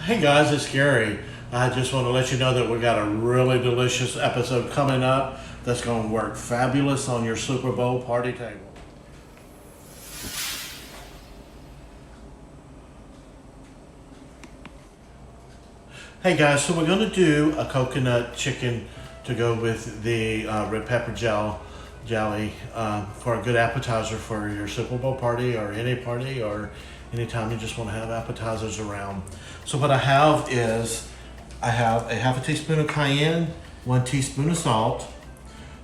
Hey guys, it's Gary. I just want to let you know that we got a really delicious episode coming up that's going to work fabulous on your Super Bowl party table. Hey guys, so we're going to do a coconut chicken to go with the red pepper jelly for a good appetizer for your Super Bowl party or any party or anytime you just want to have appetizers around. So what I have is I have a half a teaspoon of cayenne, 1 teaspoon of salt,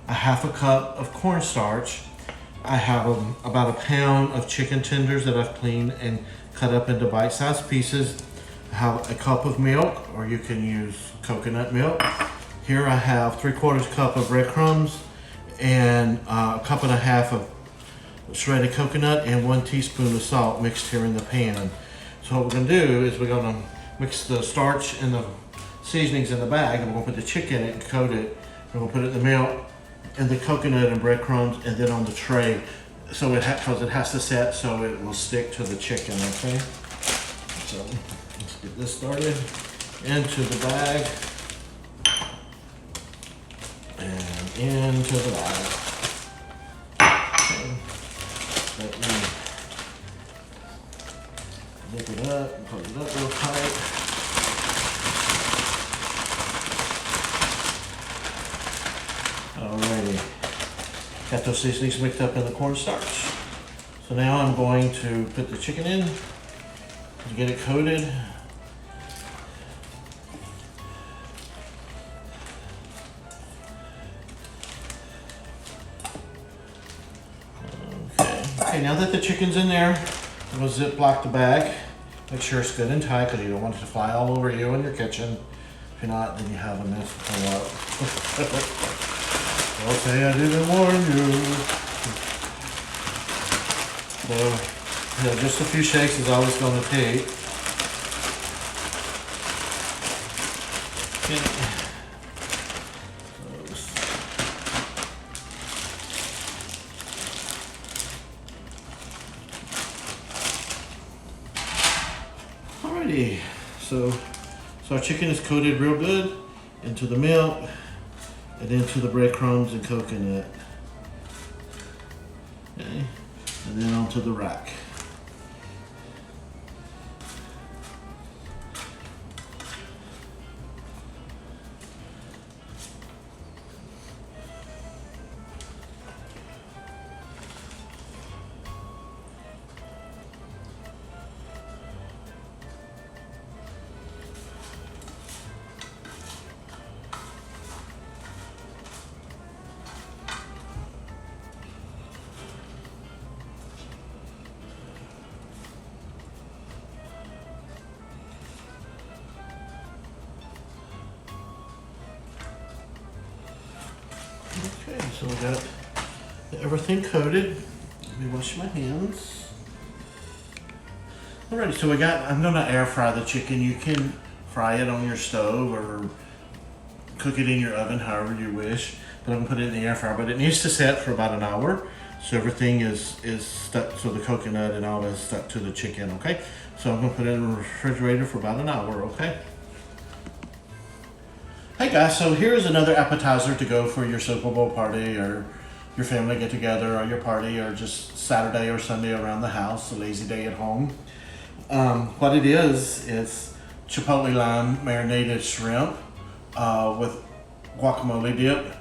a half a cup of cornstarch. I have about a pound of chicken tenders that I've cleaned and cut up into bite-sized pieces. I have a cup of milk, or you can use coconut milk. Here I have 3/4 cup of breadcrumbs and a cup and a half of shredded coconut and 1 teaspoon of salt mixed here in the pan. So what we're going to do is we're going to mix the starch and the seasonings in the bag, and we're going to put the chicken in it and coat it. We're going to put it in the milk and the coconut and breadcrumbs and then on the tray, so because it has to set so it will stick to the chicken. Okay, so let's get this started. Into the bag and into the bag. Okay. Let me zip it up and close it up real tight. Alrighty, got those seasonings mixed up in the cornstarch. So now I'm going to put the chicken in to get it coated. Okay, now that the chicken's in there, I'm going to ziplock the bag. Make sure it's good and tight because you don't want it to fly all over you in your kitchen. If you're not, then you have a mess to clean up. Okay, I didn't warn you. So, yeah, just a few shakes is all it's going to take. Okay. Alrighty, so our chicken is coated real good into the milk and into the breadcrumbs and coconut. Okay, and then onto the rack. Okay, so we got everything coated. Let me wash my hands. Alrighty, so I'm gonna air fry the chicken. You can fry it on your stove or cook it in your oven, however you wish. But I'm gonna put it in the air fryer. But it needs to set for about an hour, so everything is stuck. So the coconut and all is stuck to the chicken. Okay, so I'm gonna put it in the refrigerator for about an hour. Okay. Hey guys, so here's another appetizer to go for your Super Bowl party or your family get together or your party or just Saturday or Sunday around the house, a lazy day at home. What it is Chipotle lime marinated shrimp with guacamole dip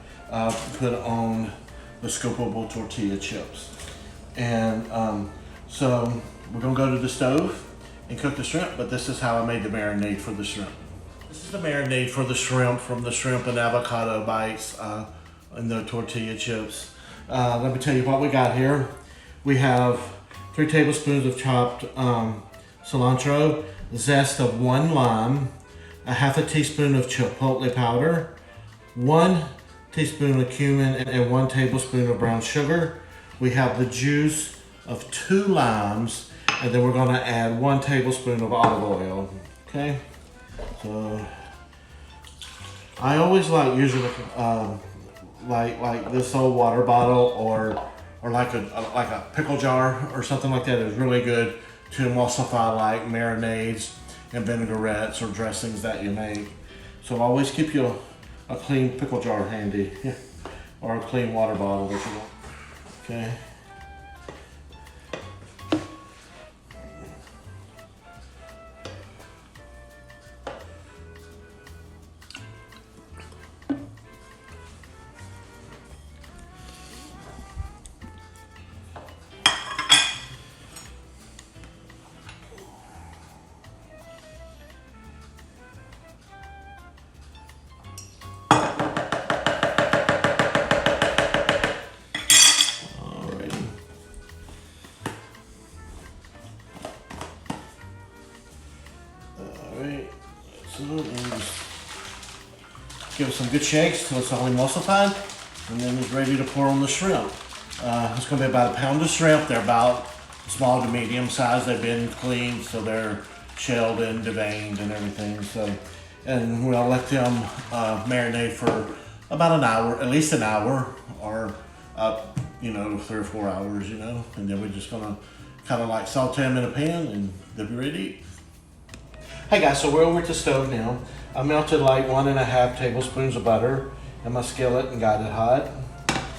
put on the scoopable tortilla chips. And so we're gonna go to the stove and cook the shrimp, but this is how I made the marinade for the shrimp. This is the marinade for the shrimp from the shrimp and avocado bites and the tortilla chips. Let me tell you what we got here. We have 3 tablespoons of chopped cilantro, zest of 1 lime, a half a teaspoon of chipotle powder, 1 teaspoon of cumin, and 1 tablespoon of brown sugar. We have the juice of 2 limes, and then we're gonna add 1 tablespoon of olive oil. Okay. So I always like using like this old water bottle or like a pickle jar or something like that is really good to emulsify like marinades and vinaigrettes or dressings that you make. So always keep you a clean pickle jar handy, or a clean water bottle that you want. Okay. And just give it some good shakes till it's all emulsified, and then it's ready to pour on the shrimp. It's going to be about a pound of shrimp. They're about small to medium size. They've been cleaned, so they're shelled and deveined and everything. So, and we'll let them marinate for about an hour, at least an hour, or you know, 3 or 4 hours, you know. And then we're just going to kind of like saute them in a pan, and they'll be ready to eat. Hey guys, so we're over at the stove now. I melted like 1.5 tablespoons of butter in my skillet and got it hot.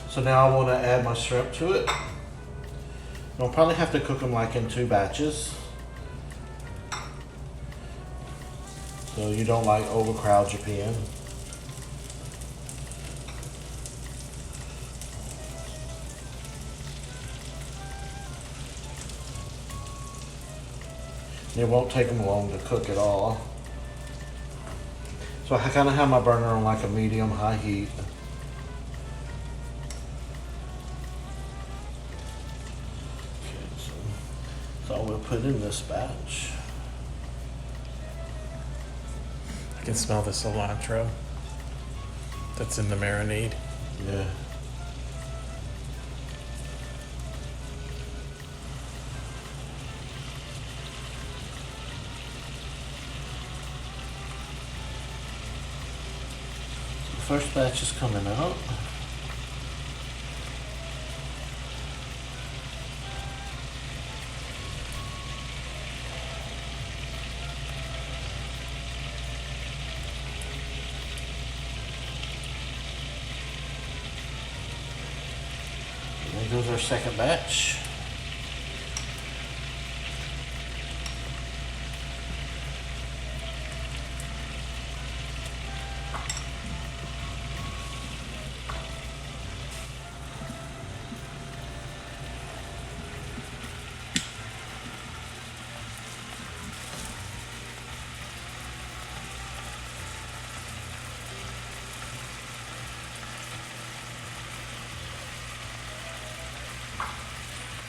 So now I want to add my shrimp to it. I'll probably have to cook them like in 2 batches, so you don't like overcrowd your pan. It won't take them long to cook at all. So I kind of have my burner on like a medium-high heat. Okay, so we'll put in this batch. I can smell the cilantro that's in the marinade. Yeah. First batch is coming out. And there goes our second batch.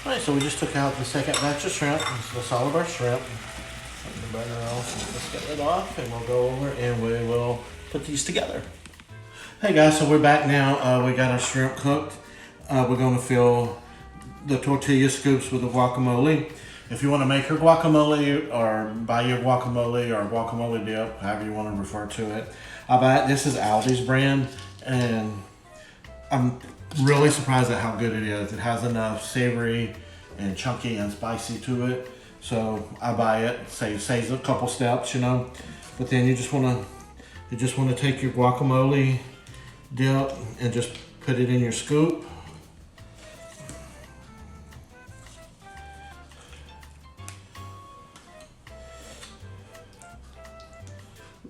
Alright, so we just took out the second batch of shrimp. That's all of our shrimp. Let the burner off. Let's get it off, and we'll go over and we will put these together. Hey guys, so we're back now. We got our shrimp cooked. We're going to fill the tortilla scoops with the guacamole. If you want to make your guacamole or buy your guacamole or guacamole dip, however you want to refer to it, I buy it. This is Aldi's brand, and I'm really surprised at how good it is. It has enough savory and chunky and spicy to it, so I buy it. Saves a couple steps, you know. But then you just want to take your guacamole dip and just put it in your scoop.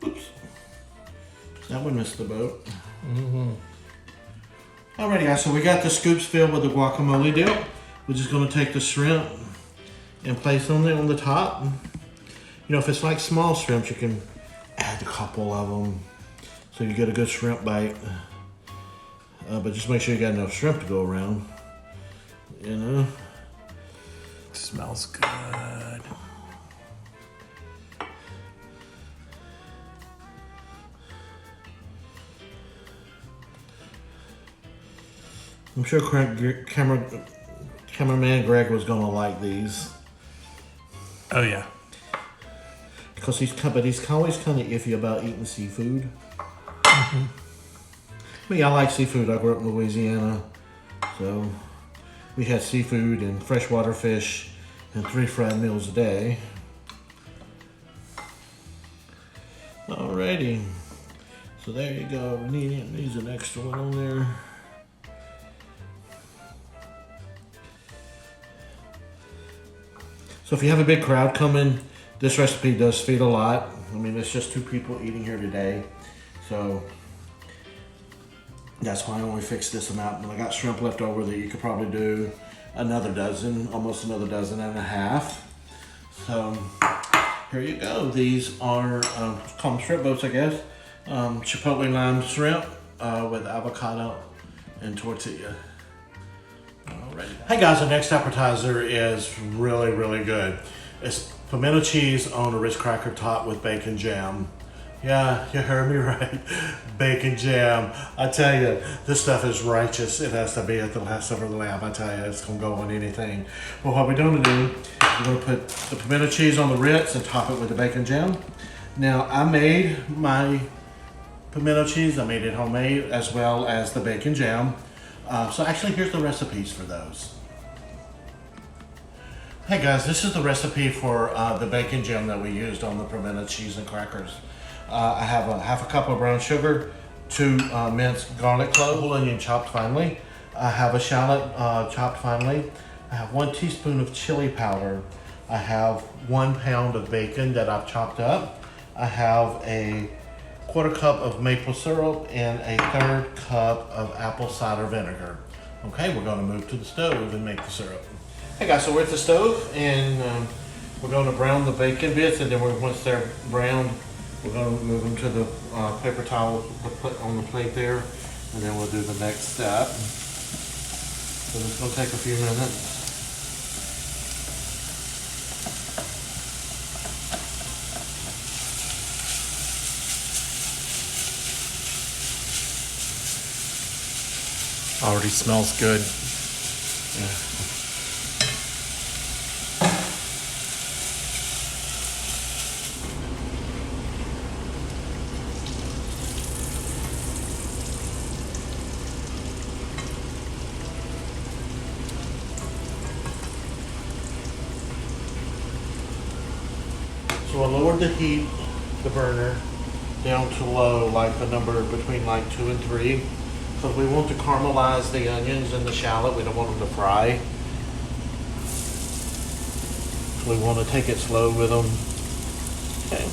Oops, that one missed the boat. Alrighty guys, so we got the scoops filled with the guacamole dip. We're just gonna take the shrimp and place them on the top. You know, if it's like small shrimps, you can add a couple of them so you get a good shrimp bite. But just make sure you got enough shrimp to go around, you know. It smells good. I'm sure cameraman Greg was gonna like these. Oh yeah. Because he's always kind of iffy about eating seafood. Me, I like seafood. I grew up in Louisiana, so we had seafood and freshwater fish and 3 fried meals a day. Alrighty. So there you go. Needs an extra one on there. So if you have a big crowd coming, this recipe does feed a lot. I mean, it's just 2 people eating here today. So that's why I only fixed this amount. And I got shrimp left over that you could probably do another dozen, almost another dozen and a half. So here you go. These are, call them shrimp boats, I guess. Chipotle lime shrimp with avocado and tortilla. Alrighty. Hey guys, the next appetizer is really, really good. It's pimento cheese on a Ritz cracker top with bacon jam. Yeah, you heard me right. Bacon jam. I tell you, this stuff is righteous. It has to be at the last supper of the Lamb. I tell you, it's gonna go on anything. But what we're gonna do, we're gonna put the pimento cheese on the Ritz and top it with the bacon jam. Now, I made my pimento cheese. I made it homemade as well as the bacon jam. So actually, here's the recipes for those. Hey guys, this is the recipe for the bacon jam that we used on the pimento cheese and crackers. I have a half a cup of brown sugar, 2 minced garlic cloves, whole onion chopped finely. I have a shallot chopped finely. I have 1 teaspoon of chili powder. I have 1 pound of bacon that I've chopped up. I have a 1/4 cup of maple syrup and a 1/3 cup of apple cider vinegar. Okay, we're gonna move to the stove and make the syrup. Hey guys, so we're at the stove and we're gonna brown the bacon bits, and then once they're browned, we're gonna move them to the paper towel to put on the plate there, and then we'll do the next step. So it's gonna take a few minutes. Already smells good. Yeah. So I lowered the heat, the burner, down to low, like the number between like 2 and 3. Because we want to caramelize the onions and the shallot. We don't want them to fry. So we want to take it slow with them. Okay.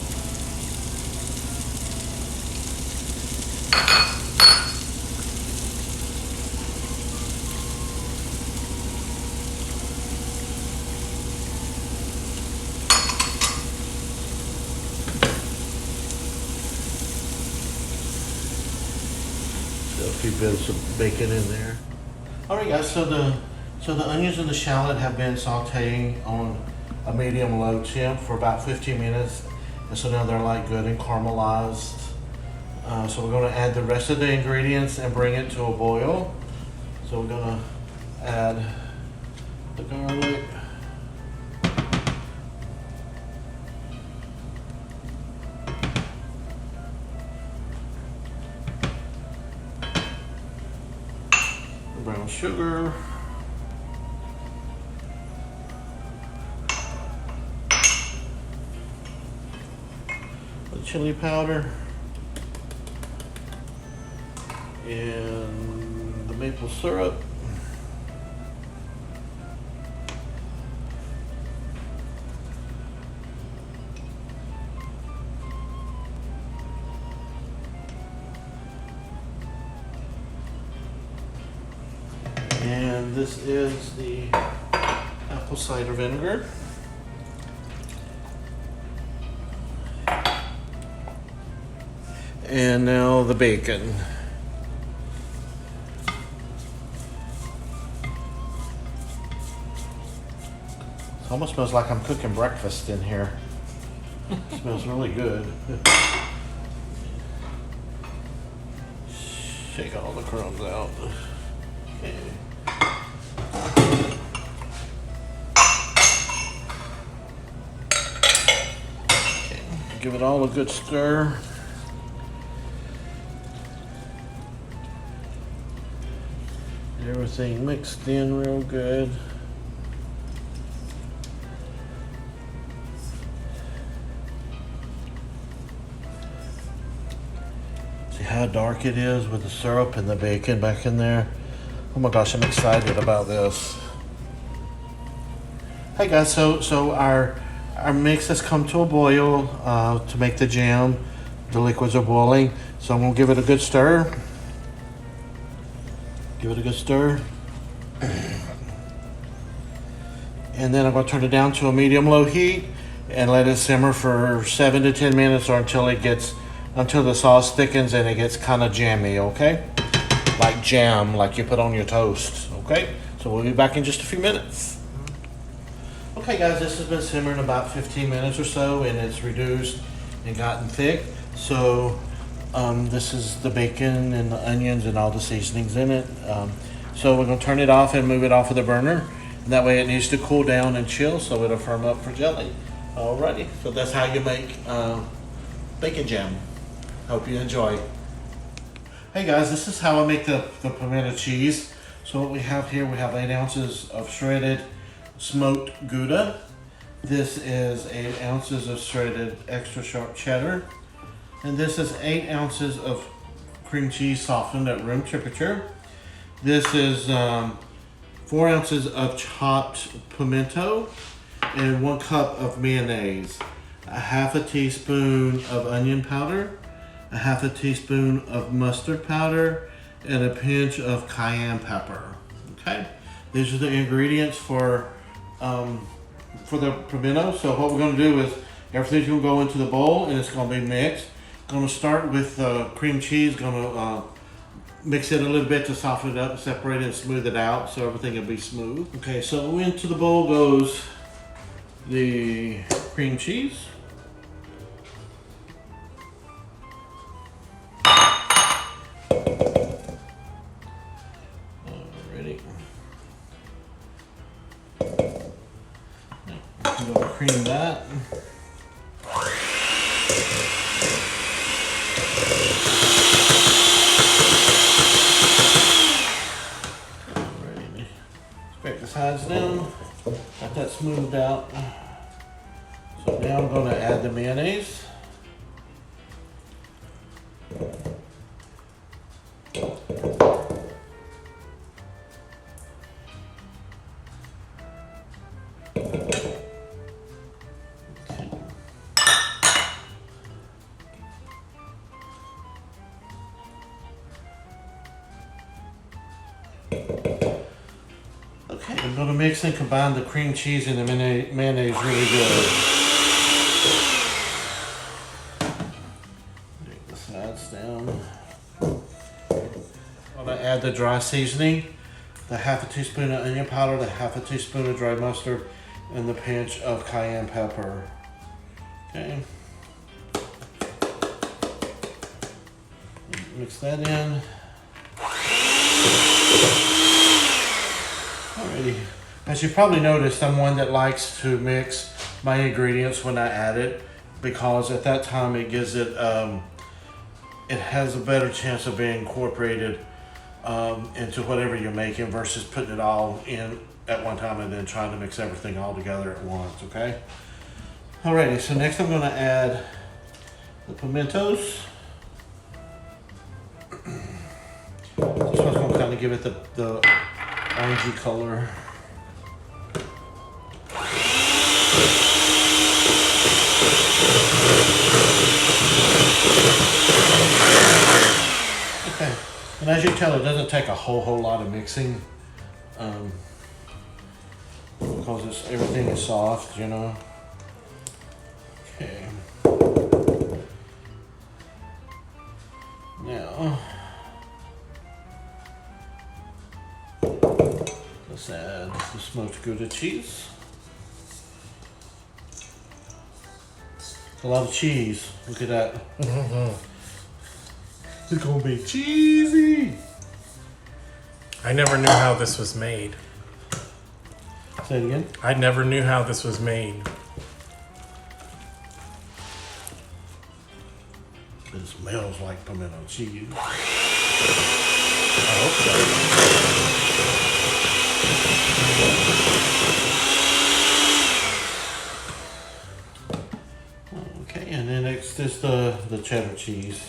A few bits of bacon in there. All right, guys. So the onions and the shallot have been sautéing on a medium-low temp for about 15 minutes, and so now they're like good and caramelized. So we're going to add the rest of the ingredients and bring it to a boil. So we're going to add the garlic. Brown sugar, the chili powder, and the maple syrup. And this is the apple cider vinegar. And now the bacon. It almost smells like I'm cooking breakfast in here. It smells really good. Shake all the crumbs out. Okay. Give it all a good stir. Everything mixed in real good. See how dark it is with the syrup and the bacon back in there? Oh my gosh, I'm excited about this. Hey guys, so our mix has come to a boil to make the jam. The liquids are boiling, so I'm gonna give it a good stir. Give it a good stir. And then I'm gonna turn it down to a medium-low heat and let it simmer for 7 to 10 minutes or until the sauce thickens and it gets kind of jammy, okay? Like jam, like you put on your toast, okay? So we'll be back in just a few minutes. Okay guys, this has been simmering about 15 minutes or so and it's reduced and gotten thick. So this is the bacon and the onions and all the seasonings in it. So we're gonna turn it off and move it off of the burner. And that way it needs to cool down and chill so it'll firm up for jelly. Alrighty, so that's how you make bacon jam. Hope you enjoy. Hey guys, this is how I make the pimento cheese. So what we have here, we have 8 ounces of shredded smoked Gouda. This is 8 ounces of shredded extra sharp cheddar. And this is 8 ounces of cream cheese softened at room temperature. This is 4 ounces of chopped pimento and 1 cup of mayonnaise. A half a teaspoon of onion powder, a half a teaspoon of mustard powder, and a pinch of cayenne pepper. Okay, these are the ingredients for the pimento. So what we're going to do is everything's going to go into the bowl and it's going to be mixed. Going to start with cream cheese. Going to mix it a little bit to soften it up, separate it, and smooth it out so everything will be smooth. Okay, so into the bowl goes the cream cheese. Alrighty. I'm going to cream that. Scrape the sides down, got that smoothed out. So now I'm going to add the mayonnaise. Okay, I'm going to mix and combine the cream cheese and the mayonnaise really good. Take the sides down. I'm going to add the dry seasoning, the half a teaspoon of onion powder, the half a teaspoon of dry mustard, and the pinch of cayenne pepper. Okay. Mix that in. Alrighty. As you probably noticed, I'm one that likes to mix my ingredients when I add it because at that time it gives it, it has a better chance of being incorporated into whatever you're making versus putting it all in at one time and then trying to mix everything all together at once, okay? Alrighty, so next I'm gonna add the pimentos. This one's gonna kind of give it the orangey color. Okay, and as you can tell, it doesn't take a whole lot of mixing because everything is soft, you know. Okay. Now, let's add the smoked Gouda cheese. A lot of cheese. Look at that. It's gonna be cheesy. I never knew how this was made. Say it again. I never knew how this was made. It smells like pimento cheese. I hope so. Okay, and then next is the cheddar cheese.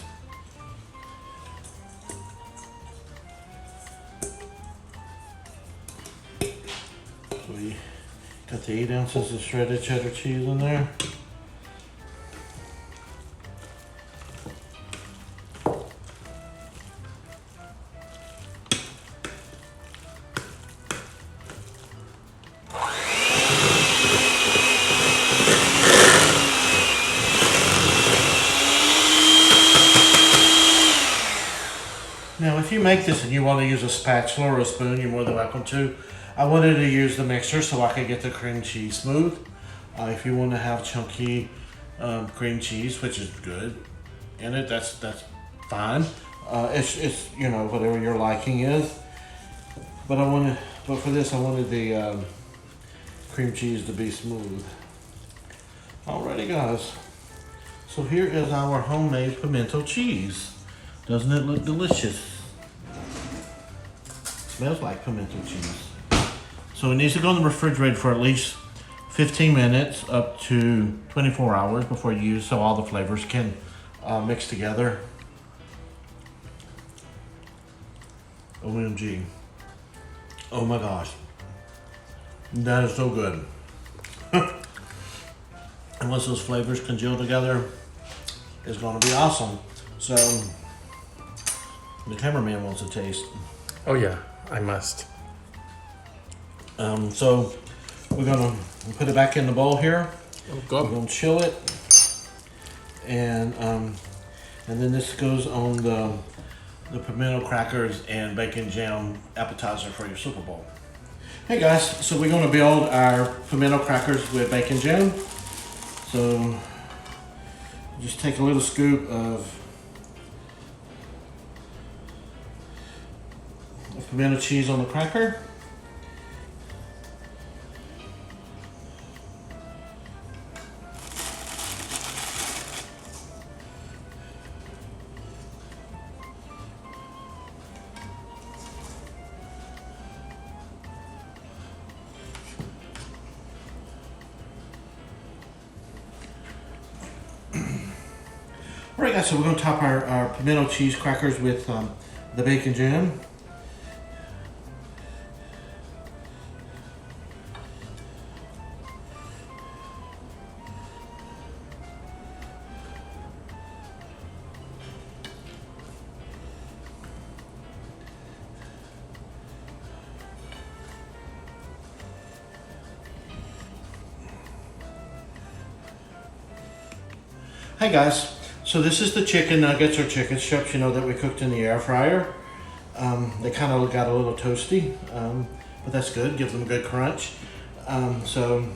to 8 ounces of shredded cheddar cheese in there. Now, if you make this and you want to use a spatula or a spoon, you're more than welcome to. I wanted to use the mixer so I could get the cream cheese smooth. If you want to have chunky cream cheese, which is good in it, that's fine. It's you know, whatever your liking is. But for this I wanted the cream cheese to be smooth. Alrighty, guys. So here is our homemade pimento cheese. Doesn't it look delicious? Smells like pimento cheese. So it needs to go in the refrigerator for at least 15 minutes up to 24 hours before you use, so all the flavors can mix together. OMG. Oh my gosh. That is so good. And once those flavors congeal together, it's gonna be awesome. So the cameraman wants a taste. Oh yeah, I must. So we're gonna put it back in the bowl here. Oh, God. We're gonna chill it, and then this goes on the pimento crackers and bacon jam appetizer for your Super Bowl. Hey guys, so we're gonna build our pimento crackers with bacon jam. So just take a little scoop of pimento cheese on the cracker. Alright guys, so we're going to top our pimento cheese crackers with the bacon jam. Hey guys, so this is the chicken nuggets or chicken strips, you know, that we cooked in the air fryer. They kind of got a little toasty, but that's good, gives them a good crunch. So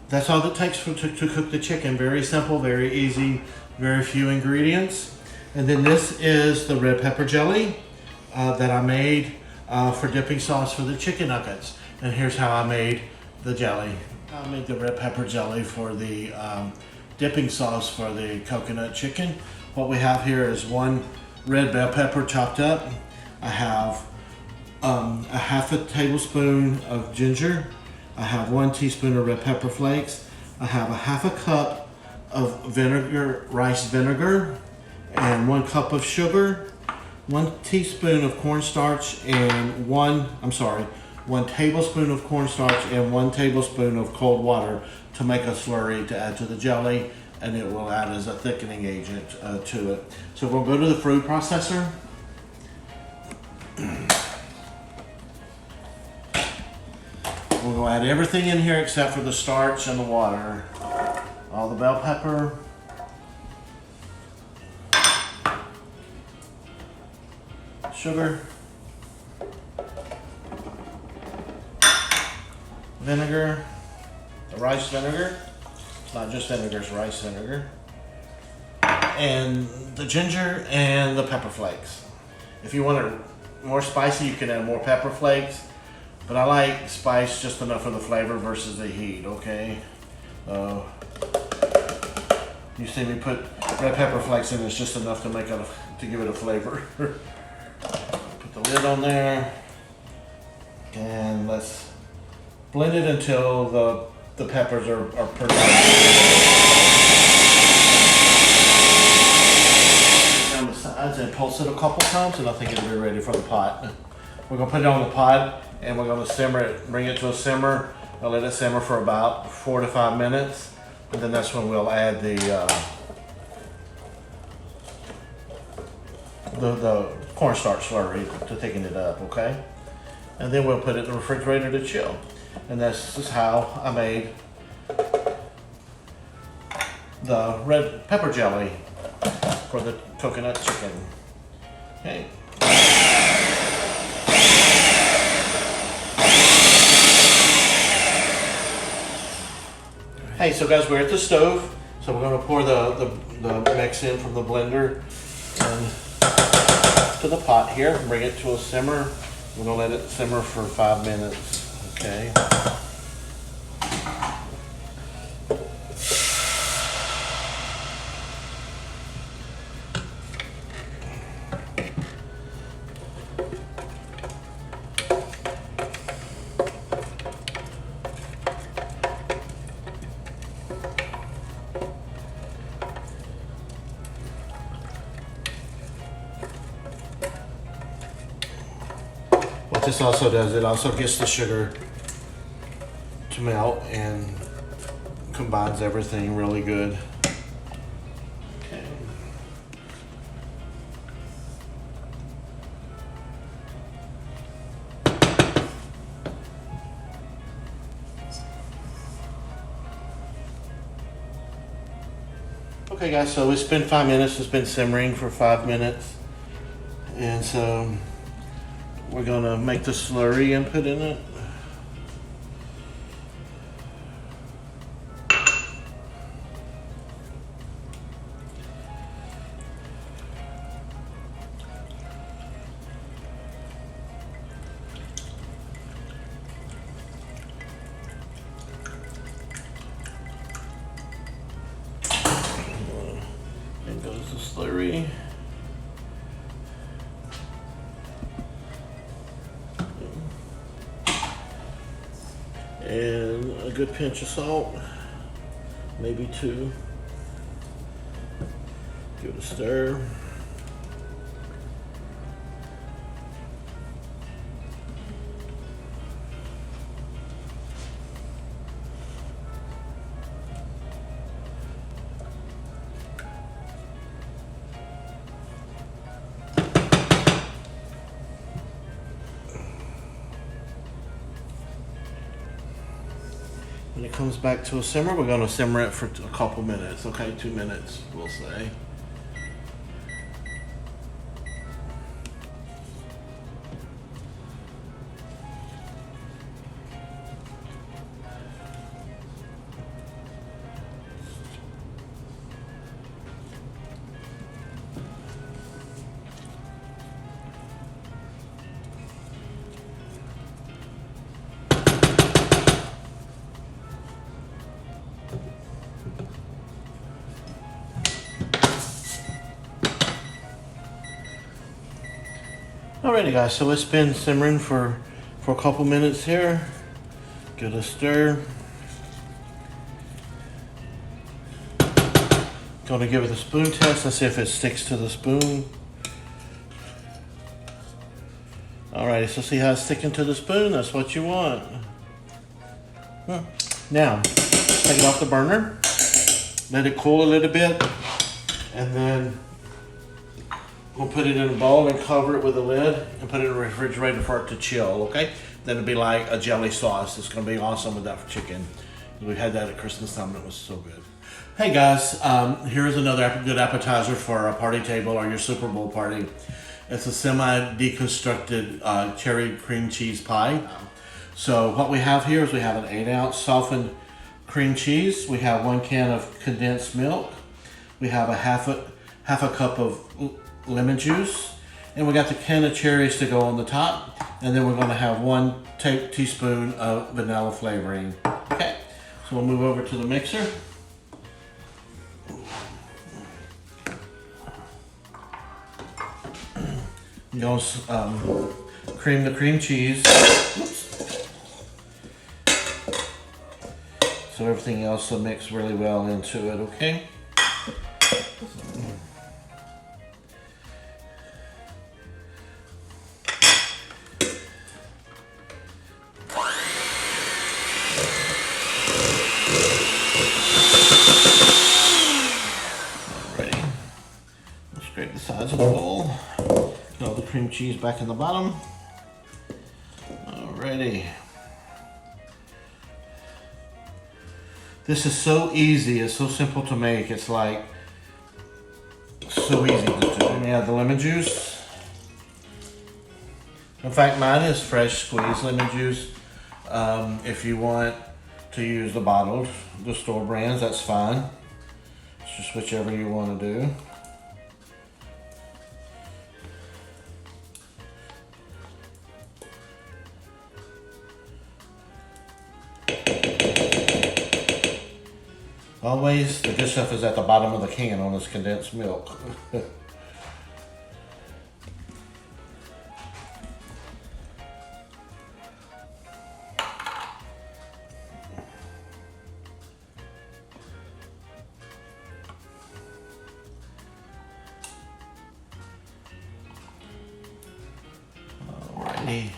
that's all it takes to cook the chicken. Very simple, very easy, very few ingredients. And then this is the red pepper jelly that I made for dipping sauce for the chicken nuggets. And here's how I made the jelly. I made the red pepper jelly for the dipping sauce for the coconut chicken. What we have here is one red bell pepper chopped up. I have a half a tablespoon of ginger. I have 1 teaspoon of red pepper flakes. I have a half a cup of vinegar, rice vinegar, and 1 cup of sugar, 1 teaspoon of cornstarch, and 1 tablespoon of cornstarch and 1 tablespoon of cold water to make a slurry to add to the jelly, and it will add as a thickening agent to it. So we'll go to the food processor. We're going to add everything in here except for the starch and the water. All the bell pepper, sugar, vinegar, the rice vinegar. It's not just vinegar, it's rice vinegar. And the ginger and the pepper flakes. If you want it more spicy, you can add more pepper flakes. But I like spice just enough for the flavor versus the heat, okay? You see me put red pepper flakes in, it's just enough to give it a flavor. Put the lid on there. And let's blend it until the peppers are pretty down the sides and pulse it a couple times, and I think it'll be ready for the pot. We're gonna put it on the pot and we're gonna simmer it, bring it to a simmer I'll let it simmer for about 4 to 5 minutes, and then that's when we'll add the cornstarch slurry to thicken it up, okay? And then we'll put it in the refrigerator to chill. And this is how I made the red pepper jelly for the coconut chicken. Okay. Hey, so guys, we're at the stove. So we're gonna pour the mix in from the blender and to the pot here and bring it to a simmer. We're gonna let it simmer for 5 minutes, okay? What this also does, it also gets the sugar to melt and combines everything really good. Okay. Okay guys, so it's been 5 minutes, it's been simmering for 5 minutes. And so we're gonna make the slurry and put in it. And goes the slurry. And a good pinch of salt, maybe 2. Give it a stir. When it comes back to a simmer, we're going to simmer it for a couple minutes, okay? 2 minutes, we'll say. Alrighty guys, so it's been simmering for a couple minutes here. Give it a stir. Gonna give it a spoon test. Let's see if it sticks to the spoon. Alrighty, so see how it's sticking to the spoon? That's what you want. Now, take it off the burner. Let it cool a little bit. And then we'll put it in a bowl and cover it with a lid and put it in the refrigerator for it to chill, okay? Then it'll be like a jelly sauce. It's gonna be awesome with that for chicken. We had that at Christmas time and it was so good. Hey guys, here's another good appetizer for a party table or your Super Bowl party. It's a semi-deconstructed cherry cream cheese pie. So what we have here is we have an 8-ounce softened cream cheese. We have 1 can of condensed milk. We have a half a cup of lemon juice, and we got the can of cherries to go on the top, and then we're going to have 1 teaspoon of vanilla flavoring. Okay, so we'll move over to the mixer. You'll cream the cream cheese. Oops. So everything else will mix really well into it, okay? Scrape the sides of the bowl. Get all the cream cheese back in the bottom. Alrighty. This is so easy, it's so simple to make. It's like so easy to do. And you add the lemon juice. In fact, mine is fresh squeezed lemon juice. If you want to use the bottled, the store brands, that's fine. It's just whichever you want to do. Always, the good stuff is at the bottom of the can on this condensed milk. Alrighty.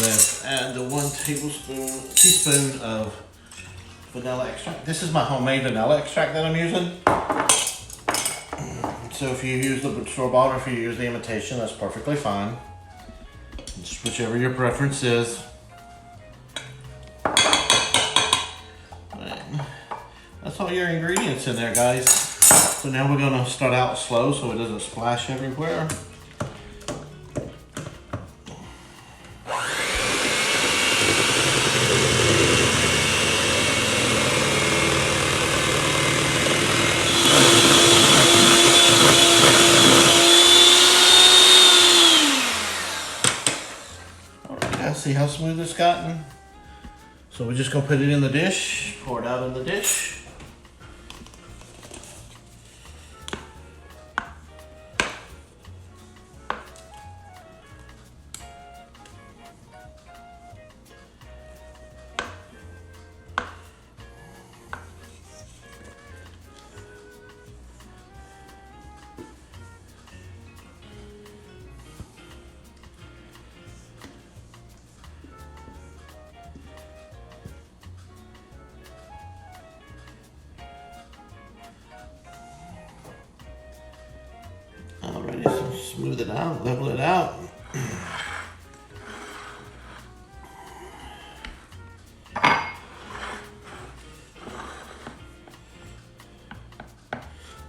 Let's add the 1 teaspoon of vanilla extract. This is my homemade vanilla extract that I'm using. So if you use the store-bought or if you use the imitation, that's perfectly fine. Just whichever your preference is. That's all your ingredients in there, guys. So now we're gonna start out slow so it doesn't splash everywhere. See how smooth it's gotten? So we're just gonna put it in the dish, pour it out in the dish. Alrighty, so smooth it out, level it out.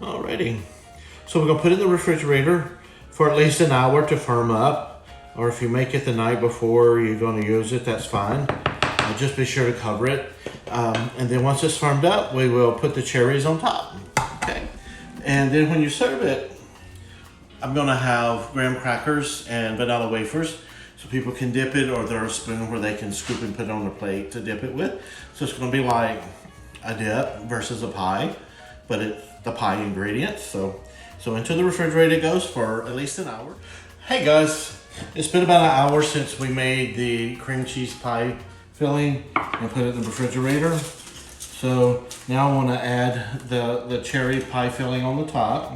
Alrighty, so we're gonna put it in the refrigerator for at least an hour to firm up, or if you make it the night before you're gonna use it, that's fine. Just be sure to cover it. And then once it's firmed up, we will put the cherries on top, okay? And then when you serve it, I'm gonna have graham crackers and vanilla wafers so people can dip it, or there's a spoon where they can scoop and put it on their plate to dip it with. So it's gonna be like a dip versus a pie, but it's the pie ingredients. So into the refrigerator it goes for at least an hour. Hey guys, it's been about an hour since we made the cream cheese pie filling and put it in the refrigerator. So now I wanna add the cherry pie filling on the top.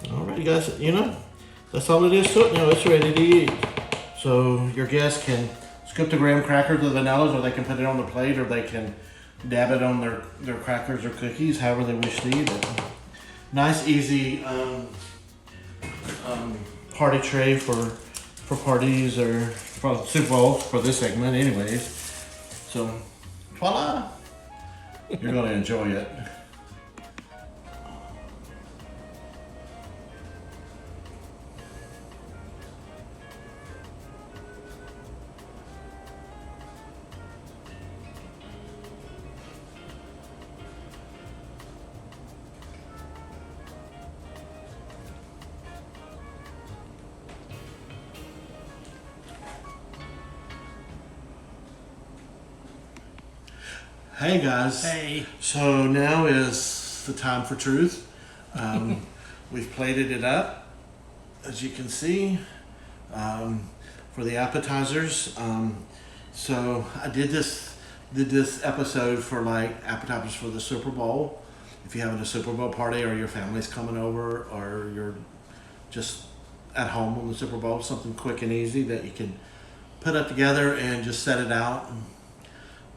Alright guys, you know, that's all it is to it now. It's ready to eat. So your guests can scoop the graham crackers or the vanillas, or they can put it on the plate, or they can dab it on their crackers or cookies, however they wish to eat it. Nice, easy party tray for parties or for Super Bowls for this segment anyways. So voila, you're going to enjoy it. Hey guys. Hey. So now is the time for truth. We've plated it up, as you can see, for the appetizers. So I did this episode for like appetizers for the Super Bowl. If you're having a Super Bowl party, or your family's coming over, or you're just at home on the Super Bowl, something quick and easy that you can put up together and just set it out.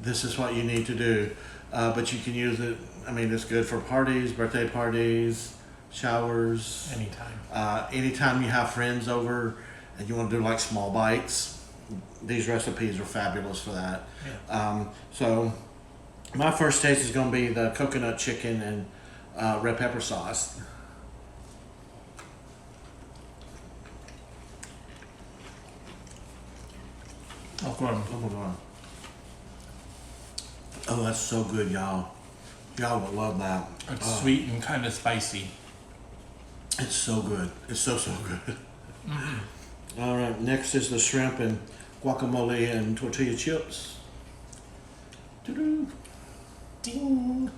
This is what you need to do. But you can use it, I mean, it's good for parties, birthday parties, showers. Anytime. Anytime you have friends over and you want to do like small bites, these recipes are fabulous for that. Yeah. So my first taste is going to be the coconut chicken and red pepper sauce. Oh, good. Oh my God. Oh, that's so good, y'all. Y'all will love that. It's sweet and kind of spicy. It's so good. It's so good. All right, next is the shrimp and guacamole and tortilla chips. Doo-doo. Ding.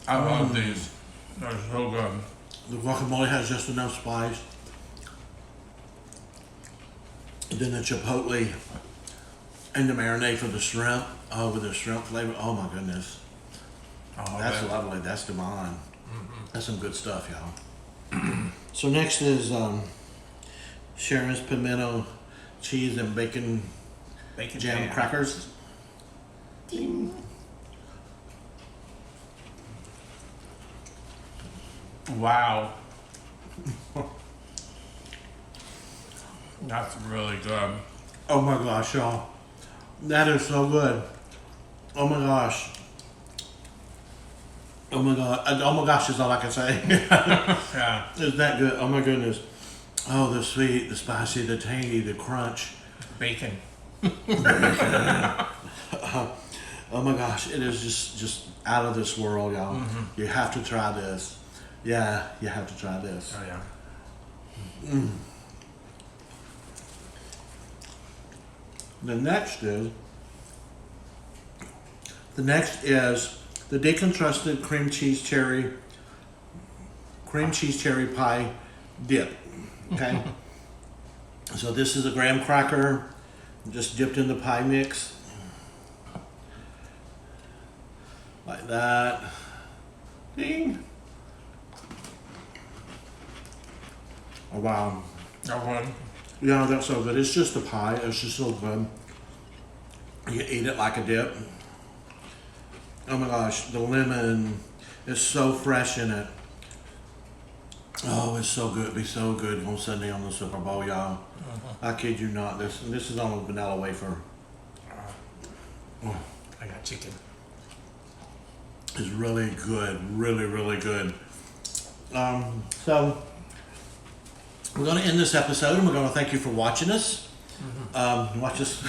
I love these. They're so good. The guacamole has just enough spice. And then the chipotle and the marinade for the shrimp. Oh, with the shrimp flavor. Oh my goodness. Oh, That's lovely. That's divine. That's some good stuff, y'all. So next is Sharon's pimento cheese and bacon jam crackers. Ding. Wow. That's really good. Oh my gosh, y'all. That is so good. Oh my gosh. Oh my God. Oh my gosh is all I can say. Yeah. It's that good. Oh my goodness. Oh, the sweet, the spicy, the tangy, the crunch. Bacon. Oh my gosh, it is just out of this world, y'all. You have to try this. Yeah, you have to try this. Oh, yeah. The next is the decontrusted cream cheese cherry pie dip. Okay. So this is a graham cracker just dipped in the pie mix like that. Ding. Oh wow. Oh, Yeah, that's so good. It's just a pie. It's just so good. You eat it like a dip. Oh my gosh, the lemon is so fresh in it. Oh, it's so good. It'd be so good on Sunday on the Super Bowl, y'all. I kid you not. This is on a vanilla wafer. I got chicken. It's really good. Really, really good. So we're going to end this episode, and we're going to thank you for watching us. Watch us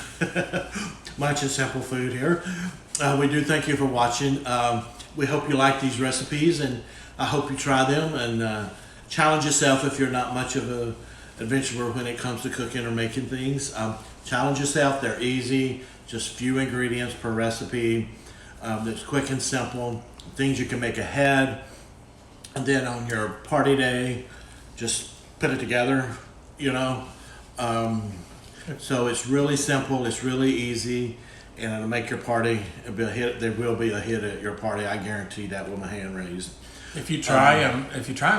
munching simple food here. We do thank you for watching. We hope you like these recipes, and I hope you try them and challenge yourself if you're not much of a adventurer when it comes to cooking or making things. Challenge yourself. They're easy, just few ingredients per recipe. It's quick and simple. Things you can make ahead, and then on your party day, just put it together, you know. So it's really simple, it's really easy, and it'll make your party be a hit. There will be a hit at your party. I guarantee that with my hand raised. If you try them,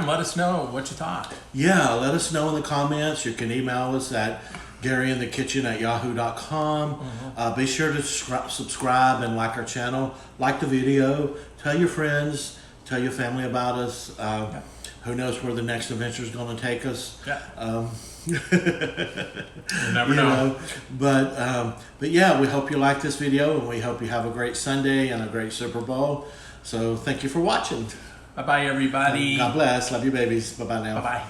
let us know what you thought. Yeah, let us know in the comments. You can email us at garyinthekitchen@yahoo.com. Be sure to subscribe and like our channel. Like the video. Tell your friends. Tell your family about us. Who knows where the next adventure is going to take us? Yeah. You never you know. But yeah, we hope you like this video, and we hope you have a great Sunday and a great Super Bowl. So thank you for watching. Bye-bye, everybody. God bless. Love you, babies. Bye-bye now. Bye-bye.